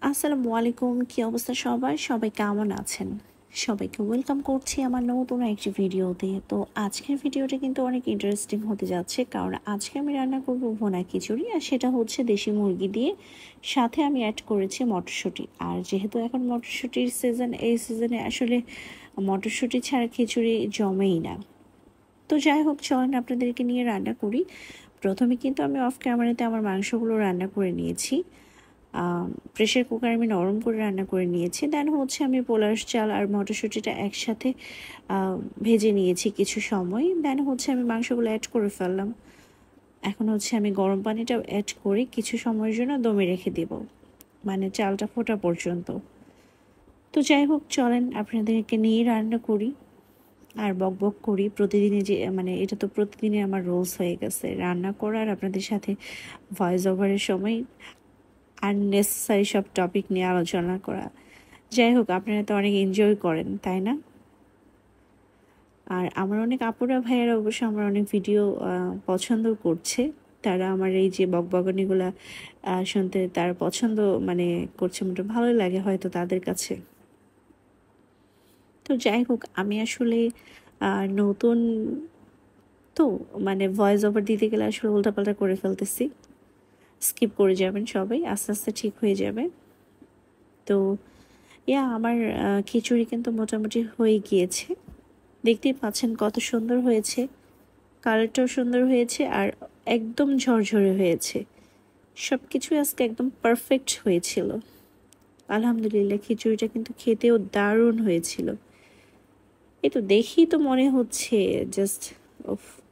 আসসালামু আলাইকুম, কি অবস্থা সবার? সবাই কেমন আছেন? সবাইকে ওয়েলকাম করছি আমার নতুন একটি ভিডিওতে। তো আজকের ভিডিওটা কিন্তু অনেক ইন্টারেস্টিং হতে যাচ্ছে, কারণ আজকে আমি রান্না করব ভুনা খিচুড়ি, আর সেটা হচ্ছে দেশি মুরগি দিয়ে। সাথে আমি অ্যাড করেছি মটরশুঁটি। আর যেহেতু এখন মটরশুঁটির সিজন, এই সিজনে আসলে মটরশুঁটি ছাড়া খিচুড়ি জমেই না। তো যাই হোক, চলেন আপনাদেরকে নিয়ে রান্না করি। প্রথমে কিন্তু আমি অফ ক্যামেরাতে আমার মাংসগুলো রান্না করে নিয়েছি। প্রেশার কুকার আমি নরম করে রান্না করে নিয়েছি। দেন হচ্ছে আমি পোলার চাল আর মটরশুঁটিটা একসাথে ভেজে নিয়েছি কিছু সময়। দেন হচ্ছে আমি মাংসগুলো অ্যাড করে ফেললাম। এখন হচ্ছে আমি গরম পানিটা অ্যাড করে কিছু সময়ের জন্য দমে রেখে দেব, মানে চালটা ফোটা পর্যন্ত। তো যাই হোক, চলেন আপনাদেরকে নিয়ে রান্না করি আর বক বক করি। প্রতিদিনে যে মানে এটা তো প্রতিদিনে আমার রোলস হয়ে গেছে রান্না করার, আপনাদের সাথে ভয়েস ওভারের সময় আননেসেসারি সব টপিক নিয়ে আলোচনা করা। যাই হোক, আপনারা তো অনেক এনজয় করেন, তাই না? আর আমার অনেক আপুরা ভাইয়েরা অবশ্য আমার অনেক ভিডিও পছন্দ করছে। তারা আমার এই যে বকবকানিগুলা শুনতে তারা পছন্দ মানে করছে, মোটা ভালোই লাগে হয়তো তাদের কাছে। তো যাই হোক, আমি আসলে নতুন তো মানে ভয়েস ওভার দিতে গেলে আসলে উল্টাপাল্টা করে ফেলতেছি। স্কিপ করে যাবেন সবাই, আস্তে আস্তে ঠিক হয়ে যাবে। তো আমার খিচুড়ি কিন্তু মোটামুটি হয়ে গিয়েছে। দেখতেই পাচ্ছেন কত সুন্দর হয়েছে, কালারটাও সুন্দর হয়েছে আর একদম ঝরঝরে হয়েছে। সব কিছু আজকে একদম পারফেক্ট হয়েছিল। আলহামদুলিল্লাহ, খিচুড়িটা কিন্তু খেতেও দারুণ হয়েছিল। এই তো দেখি তো মনে হচ্ছে জাস্ট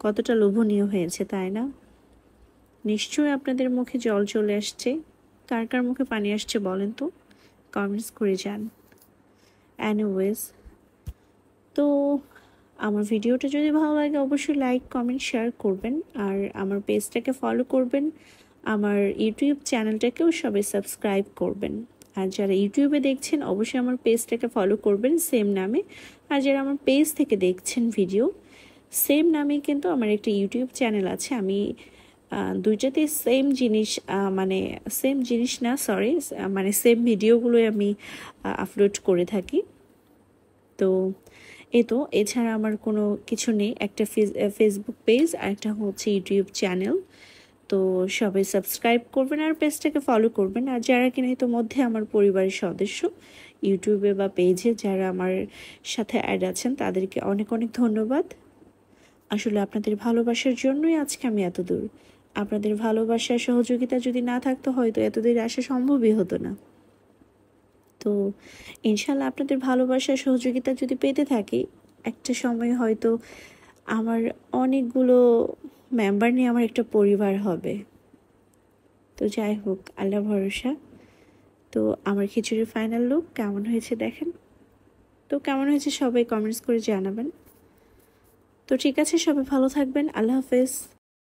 কতটা লোভনীয় হয়েছে, তাই না? নিশ্চয়ই আপনাদের মুখে জল চলে আসছে। কার কার মুখে পানি আসছে বলেন তো, কমেন্টস করে যান। এনিওয়েজ, তো আমার ভিডিওটা যদি ভালো লাগে অবশ্যই লাইক কমেন্ট শেয়ার করবেন, আর আমার পেজটাকে ফলো করবেন। আমার ইউটিউব চ্যানেলটাকেও সবাই সাবস্ক্রাইব করবেন। আর যারা ইউটিউবে দেখছেন অবশ্যই আমার পেজটাকে ফলো করবেন সেম নামে। আর যারা আমার পেজ থেকে দেখছেন ভিডিও, সেম নামে কিন্তু আমার একটা ইউটিউব চ্যানেল আছে। আমি দুইটাতে সেম জিনিস, মানে সেম জিনিস না, সরি, মানে সেম ভিডিওগুলোই আমি আপলোড করে থাকি। তো তো এছাড়া আমার কোনো কিছু নেই, একটা ফেসবুক পেজ আর একটা হচ্ছে ইউটিউব চ্যানেল। তো সবাই সাবস্ক্রাইব করবেন আর পেজটাকে ফলো করবেন। আর যারা কিনা ইতোমধ্যে আমার পরিবারের সদস্য, ইউটিউবে বা পেজে যারা আমার সাথে অ্যাড আছেন, তাদেরকে অনেক অনেক ধন্যবাদ। আসলে আপনাদের ভালোবাসার জন্যই আজকে আমি এত দূর। আপনাদের ভালোবাসার সহযোগিতা যদি না থাকতো হয়তো এতদূর আসা সম্ভবই হতো না। তো ইনশাল্লাহ আপনাদের ভালোবাসার সহযোগিতা যদি পেতে থাকি, একটা সময় হয়তো আমার অনেকগুলো মেম্বার নিয়ে আমার একটা পরিবার হবে। তো যাই হোক, আল্লাহ ভরসা। তো আমার খিচুড়ির ফাইনাল লুক কেমন হয়েছে দেখেন। তো কেমন হয়েছে সবাই কমেন্টস করে জানাবেন। তো ঠিক আছে, সবাই ভালো থাকবেন। আল্লাহ হাফেজ।